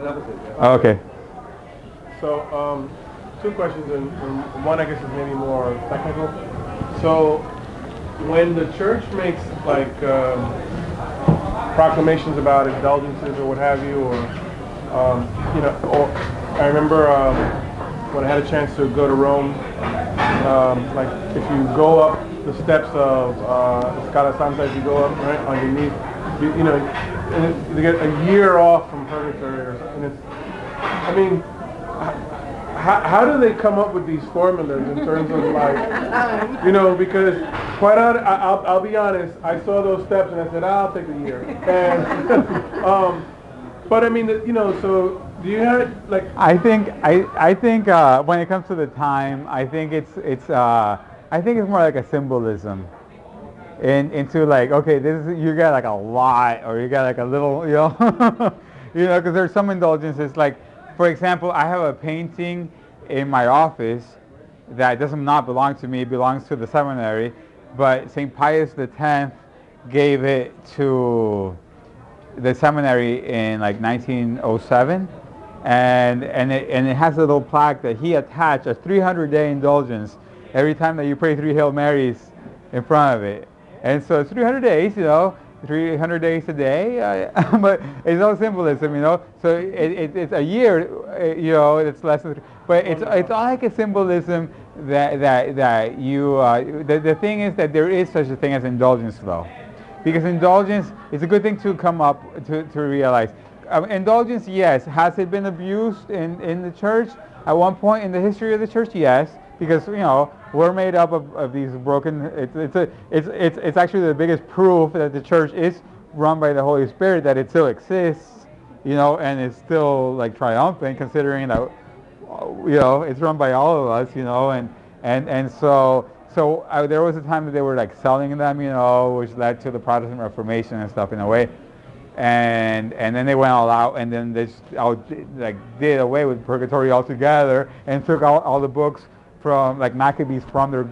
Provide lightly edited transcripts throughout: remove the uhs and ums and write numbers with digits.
Oh, okay. So, two questions, and one I guess is maybe more technical. So, when the church makes like proclamations about indulgences or what have you, or or I remember when I had a chance to go to Rome, like if you go up the steps of Scala Santa, if you go up right on your knees, and you get a year off from purgatory or something. I mean, how do they come up with these formulas in terms of like, because quite honest, I'll be honest, I saw those steps and I said, I'll take a year. And, but I mean, so do you have like? I think when it comes to the time, I think it's more like a symbolism. Into like, okay, this is, you got like a lot, or you got like a little, because there's some indulgences. Like, for example, I have a painting in my office that does not belong to me; it belongs to the seminary. But St. Pius X gave it to the seminary in like 1907, and it has a little plaque that he attached a 300-day indulgence every time that you pray 3 Hail Marys in front of it. And so it's 300 days, 300 days a day, but it's all symbolism, So it's a year, it's less than, but it's all like a symbolism that you, the thing is that there is such a thing as indulgence though. Because indulgence is a good thing to come up to realize. Indulgence, yes. Has it been abused in the church? At one point in the history of the church, yes. Because we're made up of these broken. It's actually the biggest proof that the church is run by the Holy Spirit, that it still exists, and it's still like triumphant, considering that it's run by all of us, and so there was a time that they were like selling them, which led to the Protestant Reformation and stuff in a way. And then they went all out, and then they just did away with purgatory altogether, and took all the books from like Maccabees from their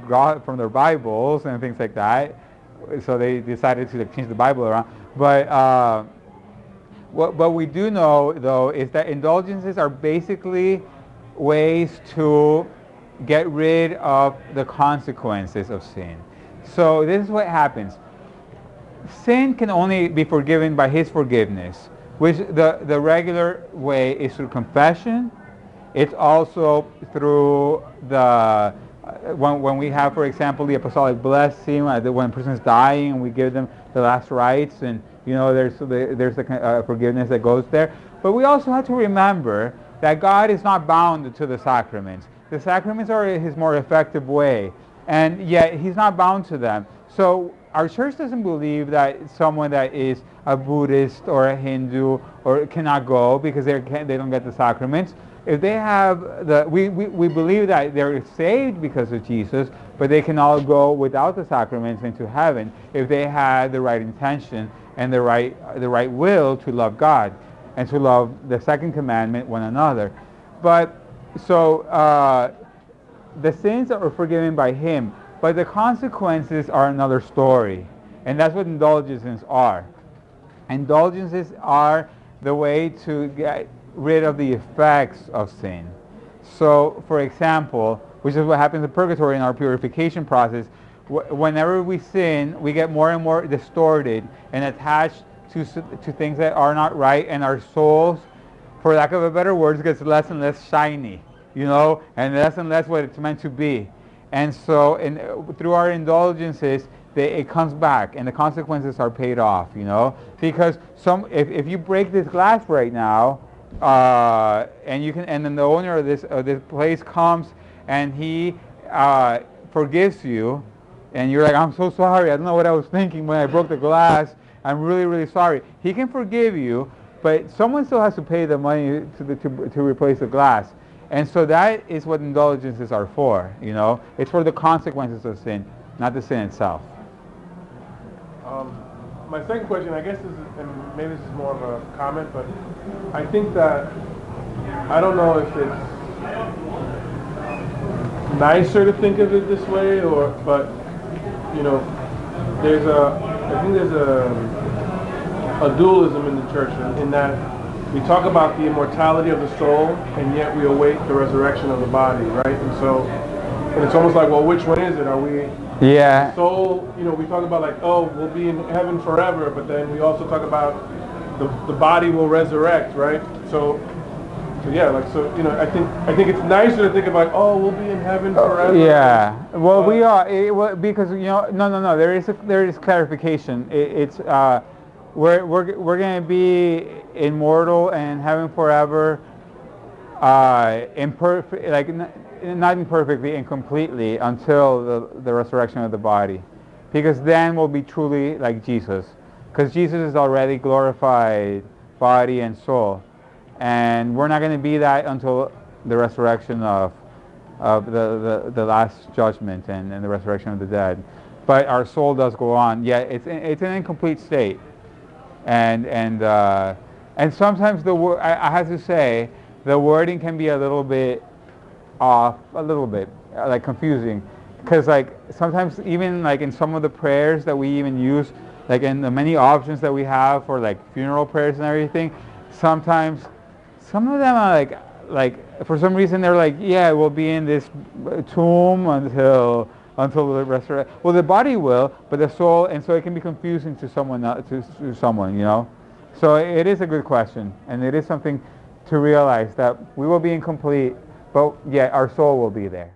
Bibles and things like that. So they decided to change the Bible around. But what we do know though is that indulgences are basically ways to get rid of the consequences of sin. So this is what happens. Sin can only be forgiven by His forgiveness, which the regular way is through confession. It's also through the when we have, for example, the apostolic blessing, when a person is dying and we give them the last rites, and there's the forgiveness that goes there. But we also have to remember that God is not bound to the sacraments. The sacraments are His more effective way, and yet He's not bound to them. So our church doesn't believe that someone that is a Buddhist or a Hindu or cannot go because they don't get the sacraments. If they have we believe that they're saved because of Jesus, but they can all go without the sacraments into heaven if they had the right intention and the right will to love God and to love the second commandment, one another. But so the sins are forgiven by Him, but the consequences are another story, and that's what indulgences are. Indulgences are the way to get rid of the effects of sin. So, for example, which is what happens in purgatory in our purification process, whenever we sin, we get more and more distorted and attached to things that are not right, and our souls, for lack of a better word, gets less and less shiny, and less what it's meant to be. And so, through our indulgences, it comes back, and the consequences are paid off, because if you break this glass right now, and then the owner of this place comes and he forgives you, and you're like, I'm so sorry, I don't know what I was thinking when I broke the glass, I'm really, really sorry. He can forgive you, but someone still has to pay the money to replace the glass. And so that is what indulgences are for, It's for the consequences of sin, not the sin itself. My second question, I guess, and maybe this is more of a comment, but I think that, I don't know if it's nicer to think of it this way, but I think there's a dualism in the church in that, we talk about the immortality of the soul, and yet we await the resurrection of the body, right? And it's almost like, well, which one is it? Are we Yeah. soul? You know, we talk about like, oh, we'll be in heaven forever, but then we also talk about the body will resurrect, right? So yeah, like, so, you know, I think it's nicer to think about, oh, we'll be in heaven forever. Yeah. Well, we are because no. There is clarification. We're going to be immortal and in heaven forever, imperfect, like not imperfectly, incompletely until the resurrection of the body, because then we'll be truly like Jesus, because Jesus is already glorified body and soul. And we're not going to be that until the resurrection of the last judgment and the resurrection of the dead. But our soul does go on. Yet it's an incomplete state. And sometimes I have to say the wording can be a little bit off, a little bit like confusing, because like sometimes even like in some of the prayers that we even use, like in the many options that we have for like funeral prayers and everything, sometimes some of them are like for some reason they're like, yeah, we'll be in this tomb until the resurrection. Well, the body will, but the soul, and so it can be confusing to someone, to someone, you know. So it is a good question, and it is something to realize that we will be incomplete, but yet our soul will be there.